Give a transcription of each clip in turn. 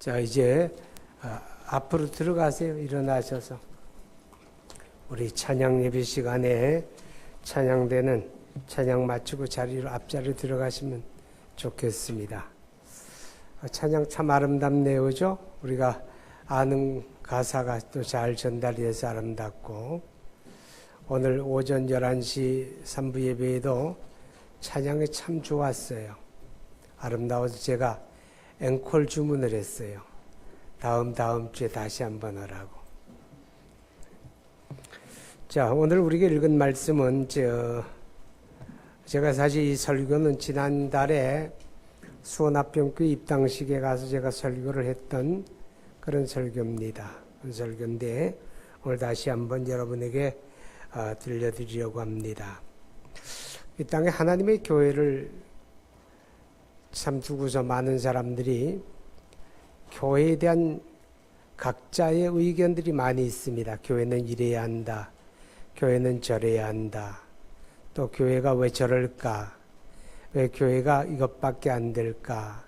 자, 이제 앞으로 들어가세요. 일어나셔서. 우리 찬양 예배 시간에 찬양되는 찬양 마치고 자리로 앞자리로 들어가시면 좋겠습니다. 찬양 참 아름답네요. 그죠? 우리가 아는 가사가 또 잘 전달돼서 아름답고, 오늘 오전 11시 3부 예배에도 찬양이 참 좋았어요. 아름다워서 제가 앵콜 주문을 했어요. 다음 주에 다시 한번 하라고. 자, 오늘 우리가 읽은 말씀은 제가 사실 이 설교는 지난달에 수원합병교 입당식에 가서 제가 설교를 했던 그런 설교입니다. 그런 설교인데 오늘 다시 한번 여러분에게 들려드리려고 합니다. 이 땅에 하나님의 교회를 참 두고서 많은 사람들이 교회에 대한 각자의 의견들이 많이 있습니다. 교회는 이래야 한다. 교회는 저래야 한다. 또 교회가 왜 저럴까? 왜 교회가 이것밖에 안 될까?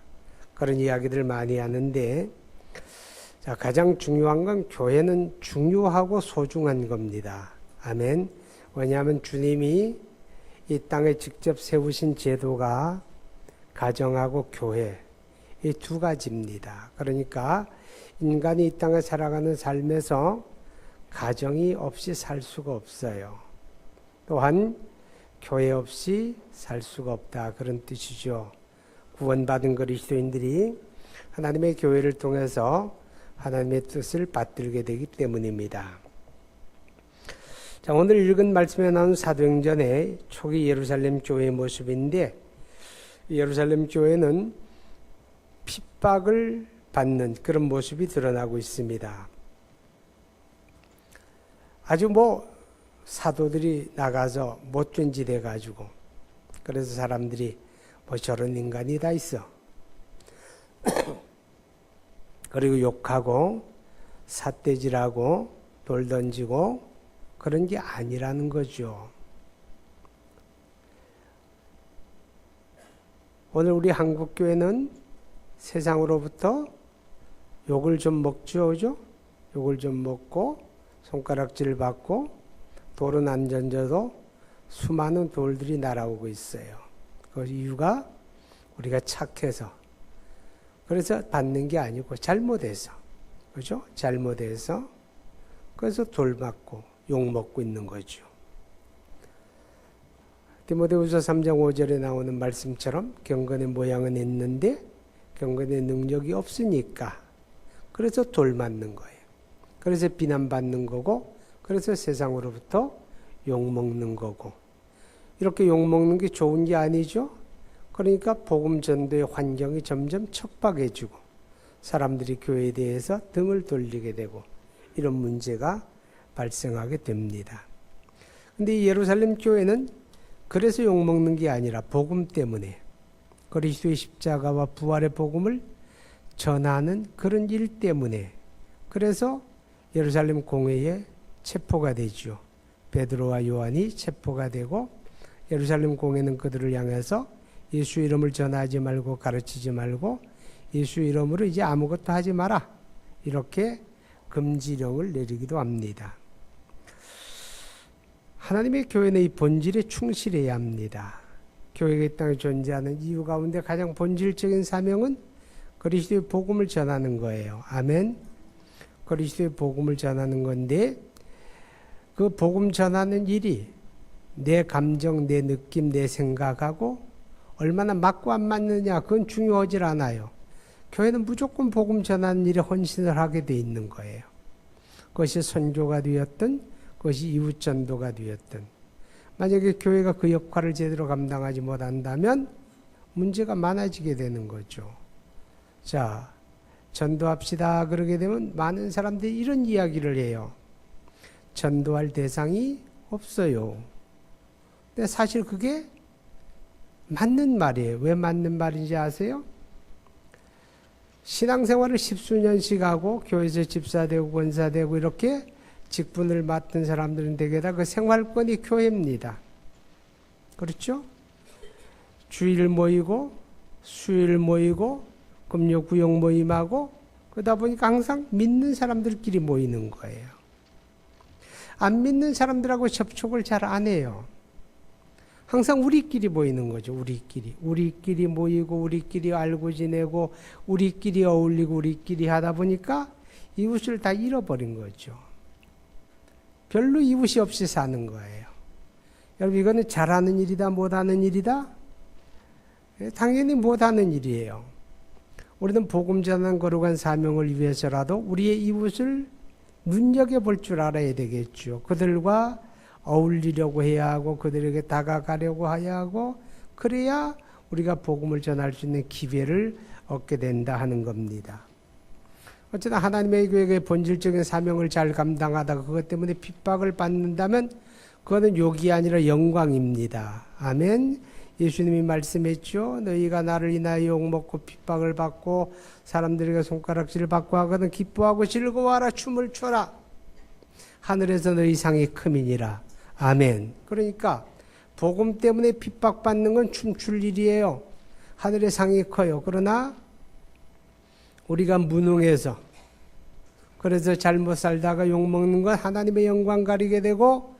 그런 이야기들 많이 하는데, 자, 가장 중요한 건 교회는 중요하고 소중한 겁니다. 아멘. 왜냐하면 주님이 이 땅에 직접 세우신 제도가 가정하고 교회, 이 두 가지입니다. 그러니까 인간이 이 땅에 살아가는 삶에서 가정이 없이 살 수가 없어요. 또한 교회 없이 살 수가 없다, 그런 뜻이죠. 구원받은 그리스도인들이 하나님의 교회를 통해서 하나님의 뜻을 받들게 되기 때문입니다. 자, 오늘 읽은 말씀에 나온 사도행전의 초기 예루살렘 교회의 모습인데, 예루살렘 교회는 핍박을 받는 그런 모습이 드러나고 있습니다. 아주 사도들이 나가서 못된 짓 해가지고, 그래서 사람들이 저런 인간이 다 있어. 그리고 욕하고 삿대질하고 돌 던지고 그런 게 아니라는 거죠. 오늘 우리 한국교회는 세상으로부터 욕을 좀 먹죠, 그죠? 욕을 좀 먹고 손가락질 받고 돌은 안 던져도 수많은 돌들이 날아오고 있어요. 그 이유가 우리가 착해서, 그래서 받는 게 아니고 잘못해서, 그죠? 잘못해서 그래서 돌 맞고 욕 먹고 있는 거죠. 디모데후서 3장 5절에 나오는 말씀처럼 경건의 모양은 있는데 경건의 능력이 없으니까, 그래서 돌 맞는 거예요. 그래서 비난받는 거고, 그래서 세상으로부터 욕먹는 거고, 이렇게 욕먹는 게 좋은 게 아니죠. 그러니까 복음 전도의 환경이 점점 척박해지고 사람들이 교회에 대해서 등을 돌리게 되고 이런 문제가 발생하게 됩니다. 근데 이 예루살렘 교회는 그래서 욕먹는 게 아니라 복음 때문에 그리스도의 십자가와 부활의 복음을 전하는 그런 일 때문에, 그래서 예루살렘 공회에 체포가 되죠. 베드로와 요한이 체포가 되고 예루살렘 공회는 그들을 향해서 예수 이름을 전하지 말고 가르치지 말고 예수 이름으로 이제 아무것도 하지 마라, 이렇게 금지령을 내리기도 합니다. 하나님의 교회는 이 본질에 충실해야 합니다. 교회가 이 땅에 존재하는 이유 가운데 가장 본질적인 사명은 그리스도의 복음을 전하는 거예요. 아멘. 그리스도의 복음을 전하는 건데, 그 복음 전하는 일이 내 감정, 내 느낌, 내 생각하고 얼마나 맞고 안 맞느냐, 그건 중요하지 않아요. 교회는 무조건 복음 전하는 일에 헌신을 하게 돼 있는 거예요. 그것이 선교가 되었든 그것이 이웃 전도가 되었든, 만약에 교회가 그 역할을 제대로 감당하지 못한다면 문제가 많아지게 되는 거죠. 자, 전도합시다 그러게 되면 많은 사람들이 이런 이야기를 해요. 전도할 대상이 없어요. 근데 사실 그게 맞는 말이에요. 왜 맞는 말인지 아세요? 신앙생활을 10수년씩 하고 교회에서 집사되고 권사되고 이렇게 직분을 맡은 사람들은 대개 다 그 생활권이 교회입니다. 그렇죠? 주일 모이고 수요일 모이고 금요구역 모임하고 그러다 보니까 항상 믿는 사람들끼리 모이는 거예요. 안 믿는 사람들하고 접촉을 잘 안 해요. 항상 우리끼리 모이는 거죠. 우리끼리 모이고 우리끼리 알고 지내고 우리끼리 어울리고 우리끼리 하다 보니까 이웃을 다 잃어버린 거죠. 별로 이웃이 없이 사는 거예요. 여러분, 이거는 잘하는 일이다 못하는 일이다? 당연히 못하는 일이에요. 우리는 복음 전하는 거룩한 사명을 위해서라도 우리의 이웃을 눈여겨볼 줄 알아야 되겠죠. 그들과 어울리려고 해야 하고 그들에게 다가가려고 해야 하고 그래야 우리가 복음을 전할 수 있는 기회를 얻게 된다 하는 겁니다. 어쨌든 하나님의 교회의 본질적인 사명을 잘 감당하다가 그것 때문에 핍박을 받는다면 그것은 욕이 아니라 영광입니다. 아멘. 예수님이 말씀했죠. 너희가 나를 인하여 욕먹고 핍박을 받고 사람들에게 손가락질을 받고 하거든 기뻐하고 즐거워하라 춤을 춰라. 하늘에서 너희 상이 크미니라. 아멘. 그러니까 복음 때문에 핍박받는 건 춤출 일이에요. 하늘의 상이 커요. 그러나 우리가 무능해서 그래서 잘못 살다가 욕먹는 건 하나님의 영광 가리게 되고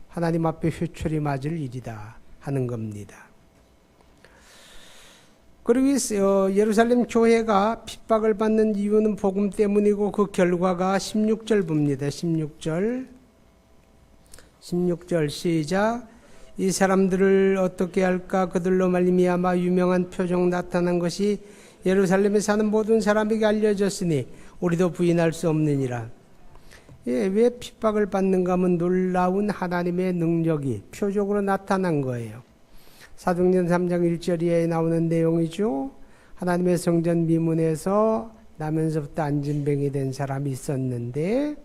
하나님 앞에 회초리 맞을 일이다 하는 겁니다. 그리고 예루살렘 교회가 핍박을 받는 이유는 복음 때문이고 그 결과가 16절 봅니다. 16절 시작. 이 사람들을 어떻게 할까? 그들로 말미암아 유명한 표적 나타난 것이 예루살렘에 사는 모든 사람에게 알려졌으니 우리도 부인할 수 없느니라. 왜 핍박을 받는가 하면 놀라운 하나님의 능력이 표적으로 나타난 거예요. 사도행전 3장 1절에 나오는 내용이죠. 하나님의 성전 미문에서 나면서부터 안진뱅이 된 사람이 있었는데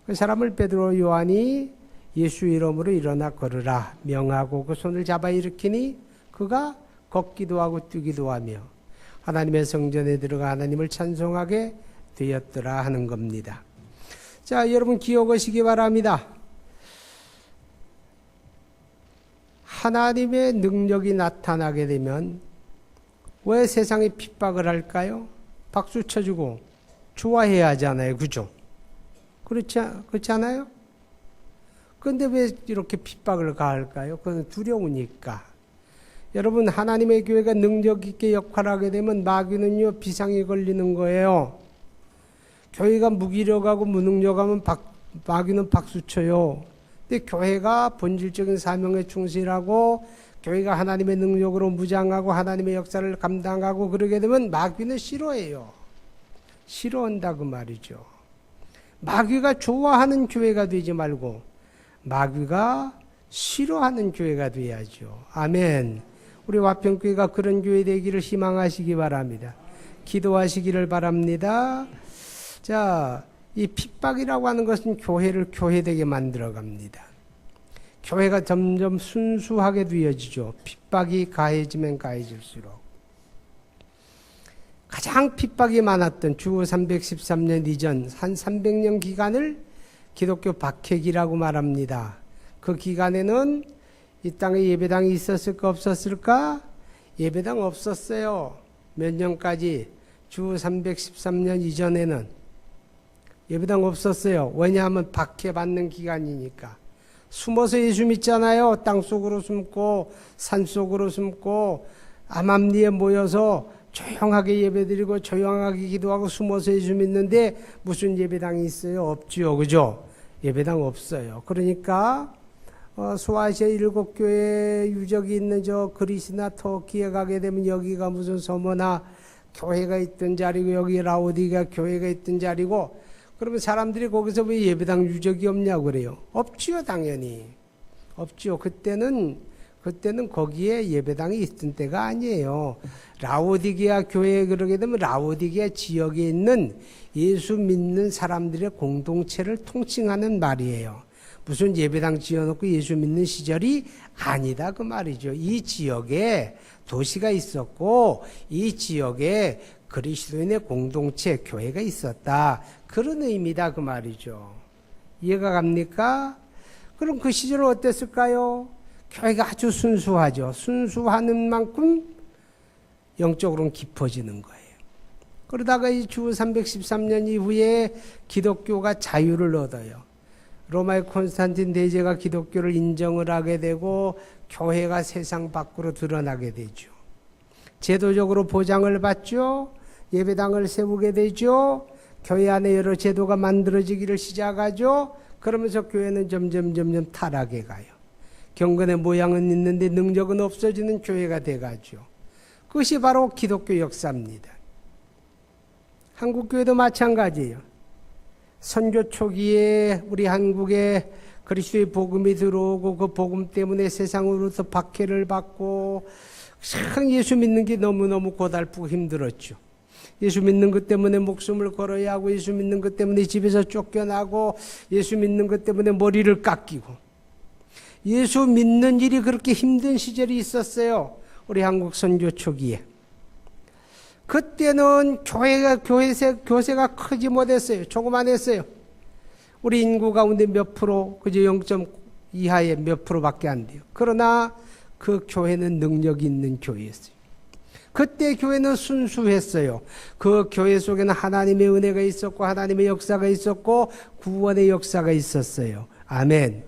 그 사람을 베드로 요한이 예수 이름으로 일어나 걸으라 명하고 그 손을 잡아 일으키니 그가 걷기도 하고 뛰기도 하며 하나님의 성전에 들어가 하나님을 찬송하게 되었더라 하는 겁니다. 자, 여러분 기억하시기 바랍니다. 하나님의 능력이 나타나게 되면 왜 세상에 핍박을 할까요? 박수 쳐주고 좋아해야 하잖아요. 그죠? 그렇지 않아요? 그런데 왜 이렇게 핍박을 가할까요? 그건 두려우니까. 여러분, 하나님의 교회가 능력 있게 역할하게 되면 마귀는요 비상이 걸리는 거예요. 교회가 무기력하고 무능력하면 마귀는 박수쳐요. 근데 교회가 본질적인 사명에 충실하고 교회가 하나님의 능력으로 무장하고 하나님의 역사를 감당하고 그러게 되면 마귀는 싫어해요. 싫어한다 그 말이죠. 마귀가 좋아하는 교회가 되지 말고 마귀가 싫어하는 교회가 돼야죠. 아멘. 우리 화평교회가 그런 교회 되기를 희망하시기 바랍니다. 기도하시기를 바랍니다. 자, 이 핍박이라고 하는 것은 교회를 교회되게 만들어 갑니다. 교회가 점점 순수하게 되어지죠. 핍박이 가해지면 가해질수록. 가장 핍박이 많았던 주 313년 이전 한 300년 기간을 기독교 박해기라고 말합니다. 그 기간에는 이 땅에 예배당이 있었을까 없었을까? 예배당 없었어요. 몇 년까지 주 313년 이전에는 예배당 없었어요. 왜냐하면 박해받는 기간이니까. 숨어서 예수 믿잖아요. 땅속으로 숨고 산속으로 숨고 암암리에 모여서 조용하게 예배드리고 조용하게 기도하고 숨어서 예수 믿는데 무슨 예배당이 있어요? 없지요. 그죠? 예배당 없어요. 그러니까 소아시아 7교회 유적이 있는 저 그리스나 터키에 가게 되면 여기가 무슨 서머나 교회가 있던 자리고 여기 라오디가 교회가 있던 자리고 그러면 사람들이 거기서 왜 예배당 유적이 없냐고 그래요. 없지요. 당연히. 없지요. 그때는 거기에 예배당이 있던 때가 아니에요. 라오디게아 교회에 그러게 되면 라오디게아 지역에 있는 예수 믿는 사람들의 공동체를 통칭하는 말이에요. 무슨 예배당 지어놓고 예수 믿는 시절이 아니다 그 말이죠. 이 지역에 도시가 있었고 이 지역에 그리스도인의 공동체 교회가 있었다. 그런 의미다 그 말이죠. 이해가 갑니까? 그럼 그 시절은 어땠을까요? 교회가 아주 순수하죠. 순수하는 만큼 영적으로는 깊어지는 거예요. 그러다가 이 주 313년 이후에 기독교가 자유를 얻어요. 로마의 콘스탄틴 대제가 기독교를 인정을 하게 되고 교회가 세상 밖으로 드러나게 되죠. 제도적으로 보장을 받죠. 예배당을 세우게 되죠. 교회 안에 여러 제도가 만들어지기를 시작하죠. 그러면서 교회는 점점 타락해 가요. 경건의 모양은 있는데 능력은 없어지는 교회가 돼가죠. 그것이 바로 기독교 역사입니다. 한국교회도 마찬가지예요. 선교 초기에 우리 한국에 그리스도의 복음이 들어오고 그 복음 때문에 세상으로부터 박해를 받고 참 예수 믿는 게 너무너무 고달프고 힘들었죠. 예수 믿는 것 때문에 목숨을 걸어야 하고 예수 믿는 것 때문에 집에서 쫓겨나고 예수 믿는 것 때문에 머리를 깎이고 예수 믿는 일이 그렇게 힘든 시절이 있었어요. 우리 한국 선교 초기에. 그때는 교세가 크지 못했어요. 조그만했어요. 우리 인구 가운데 몇 프로, 그저 0. 이하의 몇 프로밖에 안 돼요. 그러나 그 교회는 능력이 있는 교회였어요. 그때 교회는 순수했어요. 그 교회 속에는 하나님의 은혜가 있었고 하나님의 역사가 있었고 구원의 역사가 있었어요. 아멘.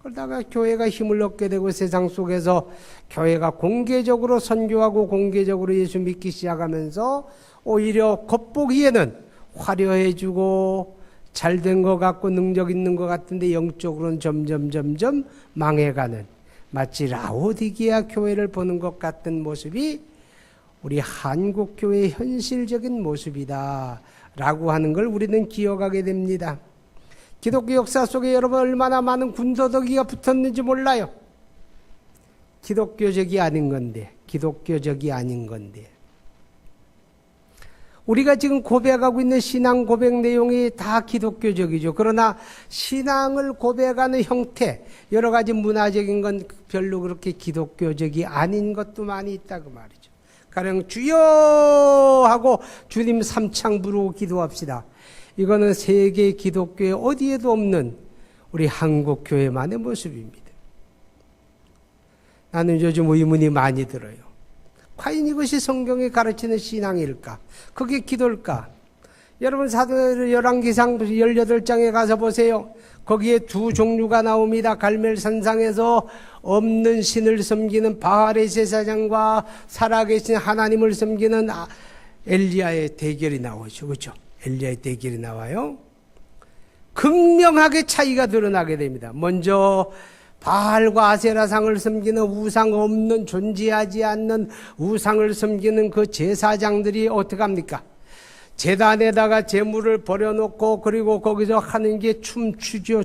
그러다가 교회가 힘을 얻게 되고 세상 속에서 교회가 공개적으로 선교하고 공개적으로 예수 믿기 시작하면서 오히려 겉보기에는 화려해지고 잘된 것 같고 능력 있는 것 같은데 영적으로는 점점 망해가는 마치 라오디게아 교회를 보는 것 같은 모습이 우리 한국 교회의 현실적인 모습이다 라고 하는 걸 우리는 기억하게 됩니다. 기독교 역사 속에 여러분 얼마나 많은 군더더기가 붙었는지 몰라요. 기독교적이 아닌 건데 우리가 지금 고백하고 있는 신앙 고백 내용이 다 기독교적이죠. 그러나 신앙을 고백하는 형태, 여러 가지 문화적인 건 별로 그렇게 기독교적이 아닌 것도 많이 있다고 말이죠. 가령 주여 하고 주님 삼창 부르고 기도합시다. 이거는 세계 기독교에 어디에도 없는 우리 한국 교회만의 모습입니다. 나는 요즘 의문이 많이 들어요. 과연 이것이 성경이 가르치는 신앙일까? 그게 기도일까? 여러분 사도행전 열왕기상 18장에 가서 보세요. 거기에 두 종류가 나옵니다. 갈멜산상에서 없는 신을 섬기는 바알의 제사장과 살아계신 하나님을 섬기는 엘리야의 대결이 나오죠. 그렇죠? 엘리야의 대결이 나와요. 극명하게 차이가 드러나게 됩니다. 먼저 바알과 아세라상을 섬기는 우상 없는 존재하지 않는 우상을 섬기는 그 제사장들이 어떻게 합니까? 제단에다가 제물을 버려놓고 그리고 거기서 하는 게 춤추죠.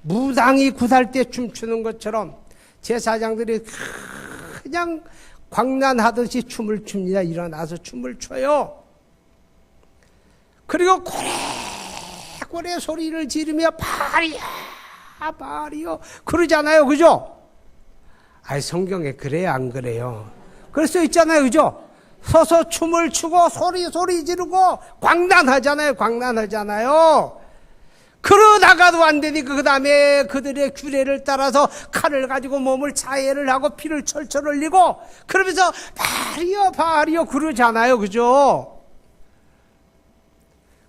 무당이 굿할 때 춤추는 것처럼 제사장들이 그냥 광란하듯이 춤을 춥니다. 일어나서 춤을 춰요. 그리고 고래고래 소리를 지르며 바알이요 그러잖아요. 그죠? 아니 성경에 그래요 안 그래요? 그럴 수 있잖아요. 그죠? 서서 춤을 추고 소리 지르고 광란하잖아요. 그러다가도 안 되니까 그 다음에 그들의 규례를 따라서 칼을 가지고 몸을 자해를 하고 피를 철철 흘리고 그러면서 바알이요 그러잖아요. 그죠?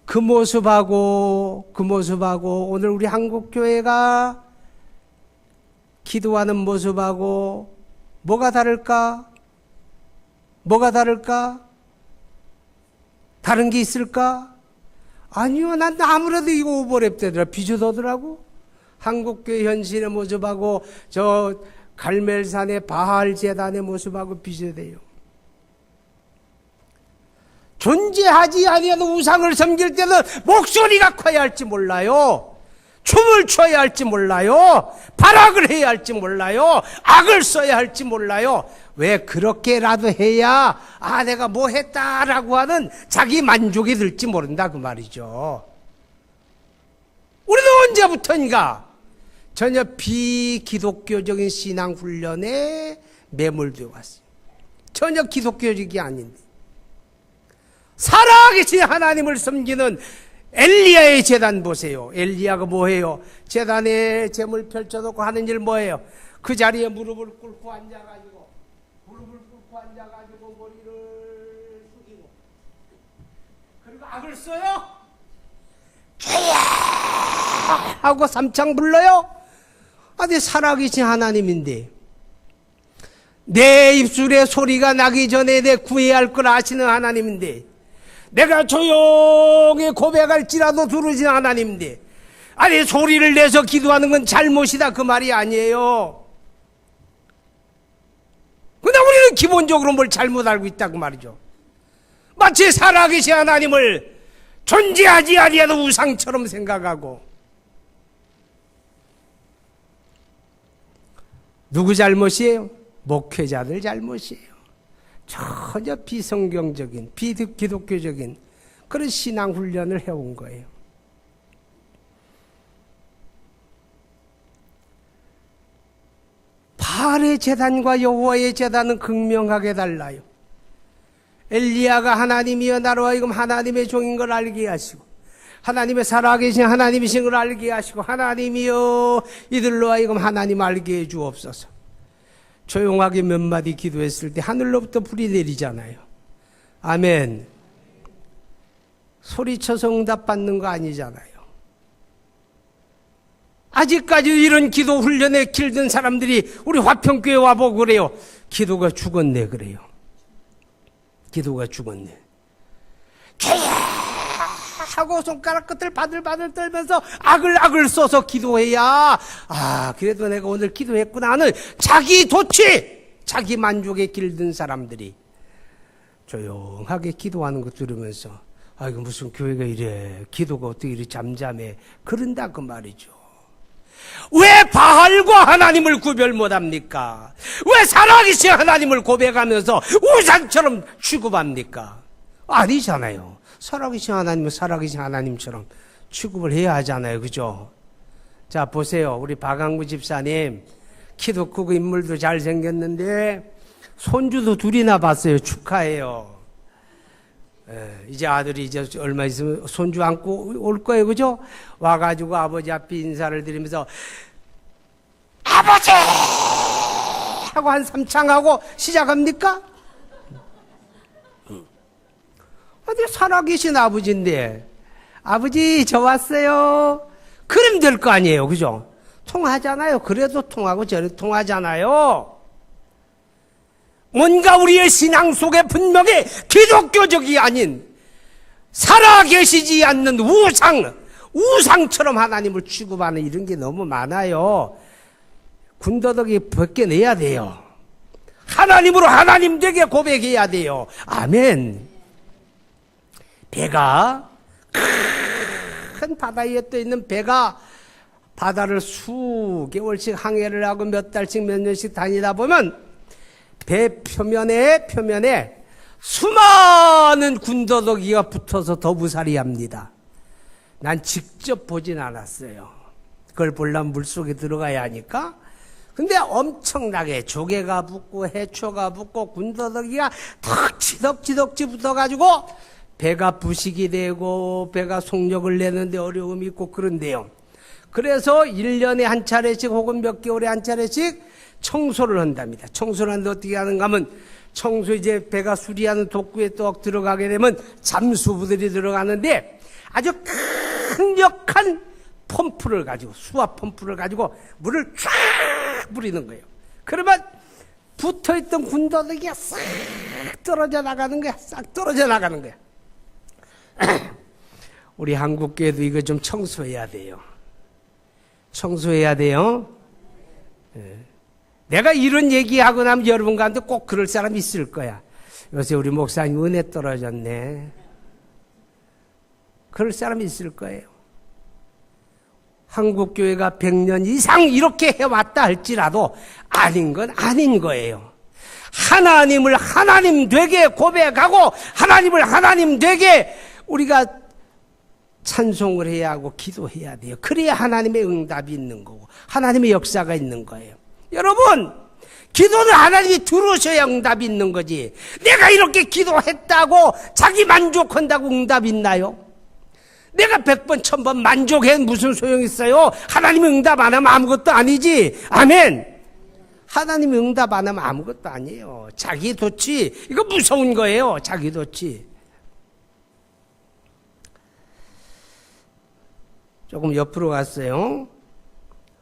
그 모습하고 오늘 우리 한국교회가 기도하는 모습하고 뭐가 다를까? 다른 게 있을까? 아니요. 난 아무래도 이거 오버랩되더라. 비슷하더라고. 한국교회 현실의 모습하고 저 갈멜산의 바알 제단의 모습하고 비슷해요. 존재하지 아니하는 우상을 섬길 때는 목소리가 커야 할지 몰라요. 춤을 춰야 할지 몰라요. 발악을 해야 할지 몰라요. 악을 써야 할지 몰라요. 왜 그렇게라도 해야 내가 뭐 했다라고 하는 자기 만족이 들지 모른다 그 말이죠. 우리는 언제부턴가 전혀 비기독교적인 신앙 훈련에 매몰되어 왔어요. 전혀 기독교적이 아닌데 살아계신 하나님을 섬기는 엘리야의 제단 보세요. 엘리야가 뭐해요? 제단에 제물 펼쳐놓고 하는 일 뭐예요? 그 자리에 무릎을 꿇고 앉아가지고 머리를 숙이고 악을 써요. 주여 하고 삼창 불러요. 아니 살아계신 하나님인데 내 입술에 소리가 나기 전에 내 구해야 할 걸 아시는 하나님인데 내가 조용히 고백할지라도 들으시는 하나님인데 아니 소리를 내서 기도하는 건 잘못이다 그 말이 아니에요. 근데 우리는 기본적으로 뭘 잘못 알고 있다고 말이죠. 마치 살아계신 하나님을 존재하지 아니하는 우상처럼 생각하고 누구 잘못이에요? 목회자들 잘못이에요. 전혀 비성경적인 비기독교적인 그런 신앙 훈련을 해온 거예요. 바알의 제단과 여호와의 제단은 극명하게 달라요. 엘리야가 하나님이여 나로 하여금 하나님의 종인 걸 알게 하시고 하나님의 살아계신 하나님이신 걸 알게 하시고 하나님이여 이들로 하여금 하나님 알게 해 주옵소서. 조용하게 몇 마디 기도했을 때 하늘로부터 불이 내리잖아요. 아멘. 소리쳐서 응답받는 거 아니잖아요. 아직까지 이런 기도 훈련에 길든 사람들이 우리 화평교회 와보고 그래요. 기도가 죽었네 그래요. 기도가 죽었네. 하고 손가락 끝을 바들바들 떨면서 악을 써서 기도해야 그래도 내가 오늘 기도했구나 하는 자기 도취 자기 만족에 길든 사람들이 조용하게 기도하는 거 들으면서 이거 무슨 교회가 이래 기도가 어떻게 이렇게 잠잠해 그런다 그 말이죠. 왜 바알과 하나님을 구별 못합니까? 왜 살아계신 하나님을 고백하면서 우상처럼 취급합니까? 아니잖아요. 살아계신 하나님은 살아계신 하나님처럼 취급을 해야 하잖아요. 그죠? 자 보세요. 우리 박강구 집사님 키도 크고 인물도 잘생겼는데 손주도 둘이나 봤어요. 축하해요. 이제 아들이 이제 얼마 있으면 손주 안고 올 거예요. 그죠? 와가지고 아버지 앞에 인사를 드리면서 아버지! 하고 한 삼창하고 시작합니까? 어디 살아계신 아버지인데 아버지 저 왔어요. 그럼 될 거 아니에요. 그죠? 통하잖아요. 그래도 통하고 저래도 통하잖아요. 뭔가 우리의 신앙 속에 분명히 기독교적이 아닌 살아계시지 않는 우상처럼 하나님을 취급하는 이런 게 너무 많아요. 군더더기 벗겨내야 돼요. 하나님으로 하나님 되게 고백해야 돼요. 아멘. 배가 큰 바다 위에 떠 있는 배가 바다를 수개월씩 항해를 하고 몇 달씩 몇 년씩 다니다 보면 배 표면에 수많은 군더더기가 붙어서 더부살이합니다. 난 직접 보진 않았어요. 그걸 보려면 물속에 들어가야 하니까. 근데 엄청나게 조개가 붙고 해초가 붙고 군더더기가 덕지덕지 붙어가지고 배가 부식이 되고 배가 속력을 내는데 어려움이 있고 그런데요. 그래서 1년에 한 차례씩 혹은 몇 개월에 한 차례씩 청소를 한답니다. 청소를 하는데 어떻게 하는가 하면 이제 배가 수리하는 독구에 또 들어가게 되면 잠수부들이 들어가는데 아주 강력한 펌프를 가지고 수압 펌프를 가지고 물을 쫙 뿌리는 거예요. 그러면 붙어있던 군더더기가 싹 떨어져 나가는 거야. 싹 떨어져 나가는 거야. 우리 한국교회도 이거 좀 청소해야 돼요. 청소해야 돼요. 내가 이런 얘기하고 나면 여러분 가운데 꼭 그럴 사람 있을 거야. 요새 우리 목사님 은혜 떨어졌네. 그럴 사람 있을 거예요. 한국교회가 100년 이상 이렇게 해왔다 할지라도 아닌 건 아닌 거예요. 하나님을 하나님 되게 고백하고 하나님을 하나님 되게 우리가 찬송을 해야 하고 기도해야 돼요. 그래야 하나님의 응답이 있는 거고 하나님의 역사가 있는 거예요. 여러분, 기도는 하나님이 들으셔야 응답이 있는 거지. 내가 이렇게 기도했다고 자기 만족한다고 응답이 있나요? 내가 100번 1000번 만족해 무슨 소용이 있어요? 하나님이 응답 안 하면 아무것도 아니지. 아멘. 하나님이 응답 안 하면 아무것도 아니에요. 자기 도취. 이거 무서운 거예요. 자기 도취. 조금 옆으로 갔어요.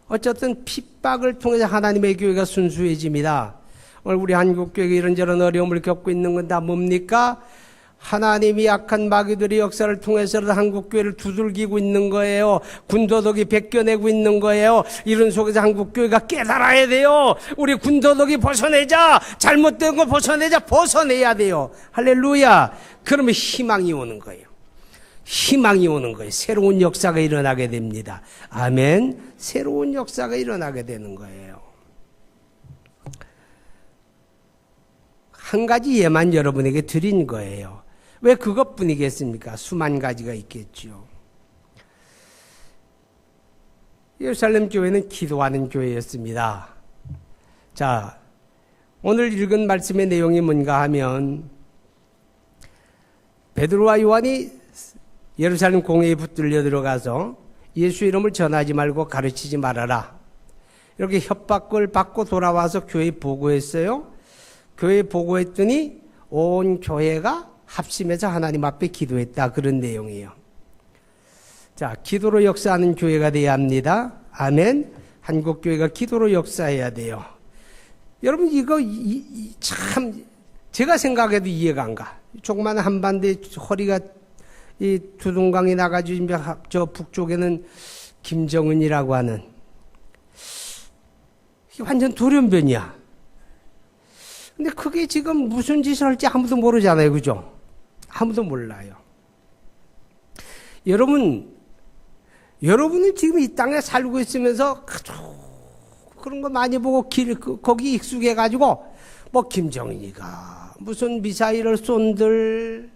어쨌든 핍박을 통해서 하나님의 교회가 순수해집니다. 오늘 우리 한국교회가 이런저런 어려움을 겪고 있는 건 다 뭡니까? 하나님이 악한 마귀들의 역사를 통해서라도 한국교회를 두들기고 있는 거예요. 군더더기 벗겨내고 있는 거예요. 이런 속에서 한국교회가 깨달아야 돼요. 우리 군더더기 벗어내자. 잘못된 거 벗어내야 돼요. 할렐루야. 그러면 희망이 오는 거예요. 희망이 오는 거예요. 새로운 역사가 일어나게 됩니다. 아멘. 새로운 역사가 일어나게 되는 거예요. 한 가지 예만 여러분에게 드린 거예요. 왜 그것뿐이겠습니까? 수만 가지가 있겠죠. 예루살렘 교회는 기도하는 교회였습니다. 자, 오늘 읽은 말씀의 내용이 뭔가 하면 베드로와 요한이 예루살렘 공회에 붙들려 들어가서 예수 이름을 전하지 말고 가르치지 말아라. 이렇게 협박을 받고 돌아와서 교회에 보고했어요. 교회에 보고했더니 온 교회가 합심해서 하나님 앞에 기도했다. 그런 내용이에요. 자, 기도로 역사하는 교회가 돼야 합니다. 아멘. 한국교회가 기도로 역사해야 돼요. 여러분 이거 참 제가 생각해도 이해가 안 가. 조그마한 한반도에 허리가 이 두둥강이 나가지고 저 북쪽에는 김정은이라고 하는 완전 돌연변이야. 근데 그게 지금 무슨 짓을 할지 아무도 모르잖아요. 그죠? 아무도 몰라요. 여러분은 지금 이 땅에 살고 있으면서 그런 거 많이 보고 거기 익숙해가지고 뭐 김정은이가 무슨 미사일을 쏜들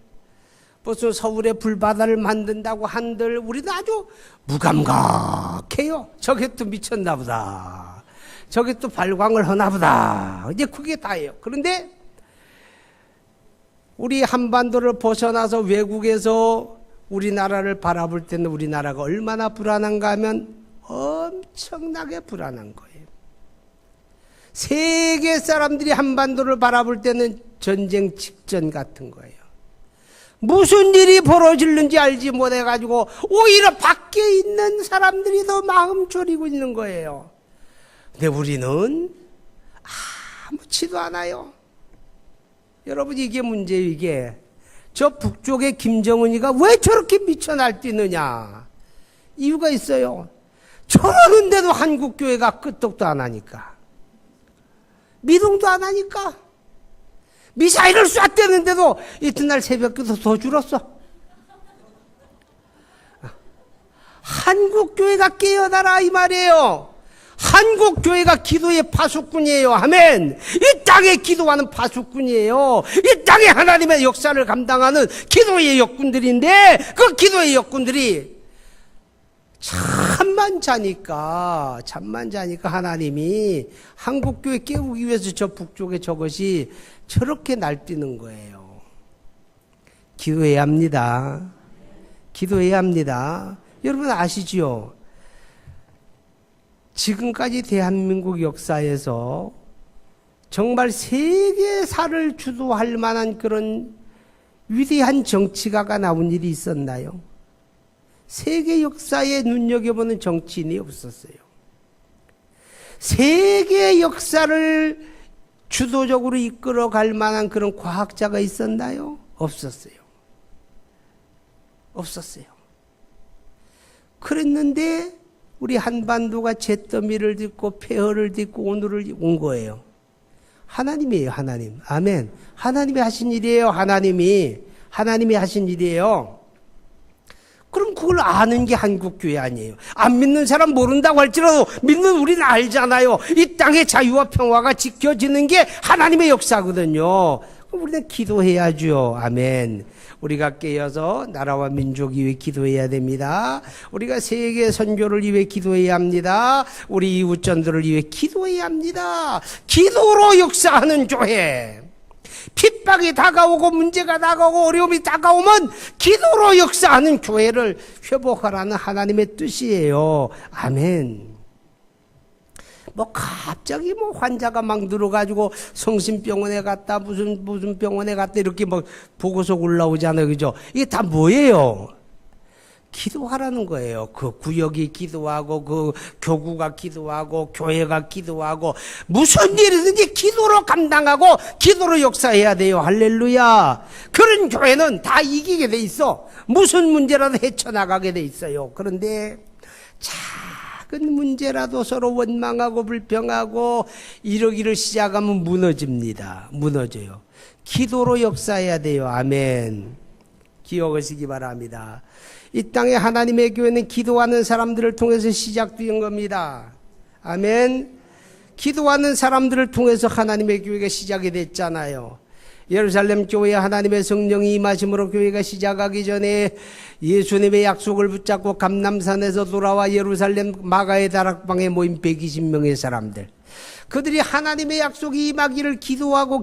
무슨 서울에 불바다를 만든다고 한들 우리도 아주 무감각해요. 저게 또 미쳤나 보다. 저게 또 발광을 하나 보다. 이제 그게 다예요. 그런데 우리 한반도를 벗어나서 외국에서 우리나라를 바라볼 때는 우리나라가 얼마나 불안한가 하면 엄청나게 불안한 거예요. 세계 사람들이 한반도를 바라볼 때는 전쟁 직전 같은 거예요. 무슨 일이 벌어질는지 알지 못해가지고 오히려 밖에 있는 사람들이 더 마음 졸이고 있는 거예요. 근데 우리는 아무렇지도 않아요. 여러분 이게 문제예요. 이게 저 북쪽의 김정은이가 왜 저렇게 미쳐 날뛰느냐 이유가 있어요. 저러는데도 한국교회가 끄떡도 안 하니까, 미동도 안 하니까, 미사일을 쐈대는데도 이튿날 새벽기도 더 줄었어. 한국교회가 깨어나라 이 말이에요. 한국교회가 기도의 파수꾼이에요. 아멘. 이 땅에 기도하는 파수꾼이에요. 이 땅에 하나님의 역사를 감당하는 기도의 역군들인데 그 기도의 역군들이 잠만 자니까 하나님이 한국교회 깨우기 위해서 저 북쪽에 저것이 저렇게 날뛰는 거예요. 기도해야 합니다. 기도해야 합니다. 여러분 아시지요? 지금까지 대한민국 역사에서 정말 세계사를 주도할 만한 그런 위대한 정치가가 나온 일이 있었나요? 세계 역사에 눈여겨보는 정치인이 없었어요. 세계 역사를 주도적으로 이끌어갈 만한 그런 과학자가 있었나요? 없었어요. 없었어요. 그랬는데 우리 한반도가 잿더미를 딛고 폐허를 딛고 오늘을 온 거예요. 하나님이에요. 하나님. 아멘. 하나님이 하신 일이에요. 하나님이 하신 일이에요. 그럼 그걸 아는 게 한국교회 아니에요. 안 믿는 사람 모른다고 할지라도 믿는 우리는 알잖아요. 이 땅의 자유와 평화가 지켜지는 게 하나님의 역사거든요. 그럼 우리는 기도해야죠. 아멘. 우리가 깨어서 나라와 민족 위해 기도해야 됩니다. 우리가 세계 선교를 위해 기도해야 합니다. 우리 이웃전들을 위해 기도해야 합니다. 기도로 역사하는 교회. 핍박이 다가오고 문제가 다가오고 어려움이 다가오면 기도로 역사하는 교회를 회복하라는 하나님의 뜻이에요. 아멘. 뭐 갑자기 뭐 환자가 막 늘어가지고 성심병원에 갔다 무슨 병원에 갔다 이렇게 뭐 보고서 올라오잖아요. 그죠? 이게 다 뭐예요? 기도하라는 거예요. 그 구역이 기도하고 그 교구가 기도하고 교회가 기도하고 무슨 일이든지 기도로 감당하고 기도로 역사해야 돼요. 할렐루야. 그런 교회는 다 이기게 돼 있어. 무슨 문제라도 헤쳐나가게 돼 있어요. 그런데 작은 문제라도 서로 원망하고 불평하고 이러기를 시작하면 무너집니다. 무너져요. 기도로 역사해야 돼요. 아멘. 기억하시기 바랍니다. 이 땅에 하나님의 교회는 기도하는 사람들을 통해서 시작된 겁니다. 아멘. 기도하는 사람들을 통해서 하나님의 교회가 시작이 됐잖아요. 예루살렘 교회에 하나님의 성령이 임하심으로 교회가 시작하기 전에 예수님의 약속을 붙잡고 감람산에서 돌아와 예루살렘 마가의 다락방에 모인 120명의 사람들, 그들이 하나님의 약속이 임하기를 기도하고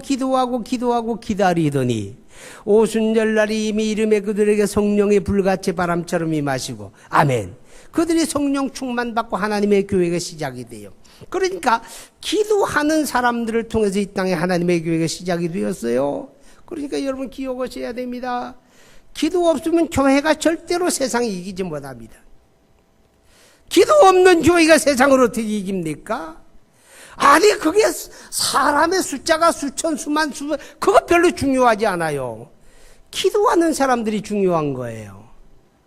기다리더니 오순절날이 이미 이름에 그들에게 성령의 불같이 바람처럼 임하시고, 아멘. 그들이 성령 충만받고 하나님의 교회가 시작이 돼요. 그러니까 기도하는 사람들을 통해서 이 땅에 하나님의 교회가 시작이 되었어요. 그러니까 여러분 기억하셔야 됩니다. 기도 없으면 교회가 절대로 세상을 이기지 못합니다. 기도 없는 교회가 세상을 어떻게 이깁니까? 아니, 그게 사람의 숫자가 수천, 수만, 그거 별로 중요하지 않아요. 기도하는 사람들이 중요한 거예요.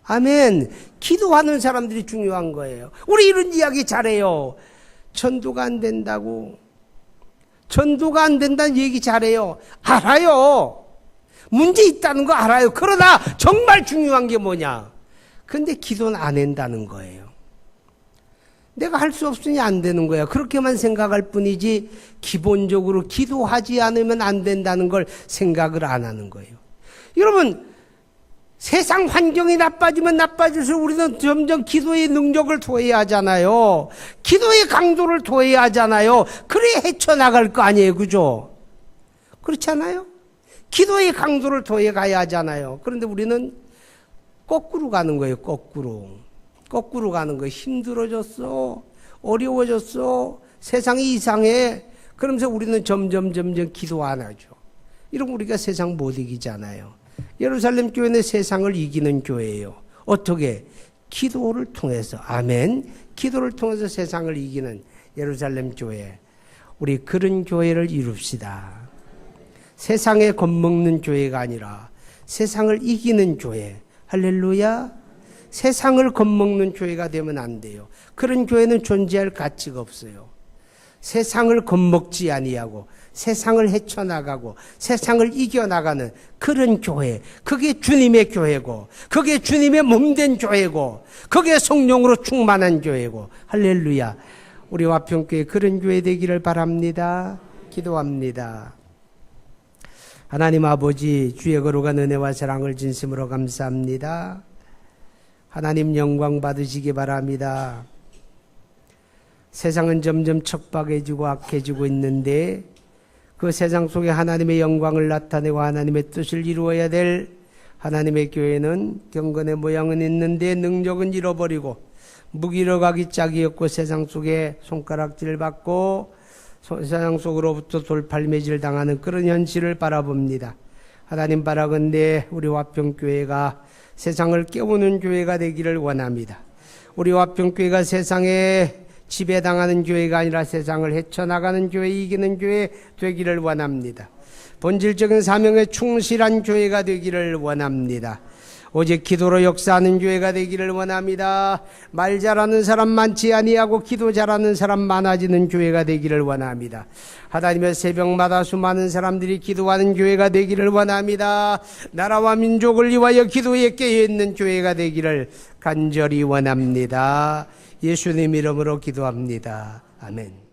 아멘. 기도하는 사람들이 중요한 거예요. 우리 이런 이야기 잘해요. 전도가 안 된다고. 전도가 안 된다는 얘기 잘해요. 알아요. 문제 있다는 거 알아요. 그러나 정말 중요한 게 뭐냐? 근데 기도는 안 한다는 거예요. 내가 할 수 없으니 안 되는 거야. 그렇게만 생각할 뿐이지 기본적으로 기도하지 않으면 안 된다는 걸 생각을 안 하는 거예요. 여러분, 세상 환경이 나빠지면 나빠질수록 우리는 점점 기도의 능력을 토해야 하잖아요. 기도의 강도를 토해야 하잖아요. 그래야 헤쳐나갈 거 아니에요. 그죠? 그렇지 않아요? 기도의 강도를 토해 가야 하잖아요. 그런데 우리는 거꾸로 가는 거예요. 거꾸로 가는 거예요. 힘들어졌어. 어려워졌어. 세상이 이상해. 그러면서 우리는 점점 기도 안 하죠. 이러면 우리가 세상 못 이기잖아요. 예루살렘 교회는 세상을 이기는 교회예요. 어떻게? 기도를 통해서. 아멘. 기도를 통해서 세상을 이기는 예루살렘 교회. 우리 그런 교회를 이룹시다. 세상에 겁먹는 교회가 아니라 세상을 이기는 교회. 할렐루야. 세상을 겁먹는 교회가 되면 안 돼요. 그런 교회는 존재할 가치가 없어요. 세상을 겁먹지 아니하고 세상을 헤쳐나가고 세상을 이겨나가는 그런 교회, 그게 주님의 교회고, 그게 주님의 몸된 교회고, 그게 성령으로 충만한 교회고. 할렐루야. 우리 화평교회 그런 교회 되기를 바랍니다. 기도합니다. 하나님 아버지, 주의 거룩한 은혜와 사랑을 진심으로 감사합니다. 하나님 영광 받으시기 바랍니다. 세상은 점점 척박해지고 악해지고 있는데 그 세상 속에 하나님의 영광을 나타내고 하나님의 뜻을 이루어야 될 하나님의 교회는 경건의 모양은 있는데 능력은 잃어버리고 무기력하기 짝이 없고 세상 속에 손가락질 받고 세상 속으로부터 돌팔매질 당하는 그런 현실을 바라봅니다. 하나님 바라건대 우리 화평교회가 세상을 깨우는 교회가 되기를 원합니다. 우리 화평교회가 세상에 지배당하는 교회가 아니라 세상을 헤쳐나가는 교회, 이기는 교회 되기를 원합니다. 본질적인 사명에 충실한 교회가 되기를 원합니다. 오직 기도로 역사하는 교회가 되기를 원합니다. 말 잘하는 사람 많지 아니하고 기도 잘하는 사람 많아지는 교회가 되기를 원합니다. 하나님의 새벽마다 수많은 사람들이 기도하는 교회가 되기를 원합니다. 나라와 민족을 위하여 기도에 깨어있는 교회가 되기를 간절히 원합니다. 예수님 이름으로 기도합니다. 아멘.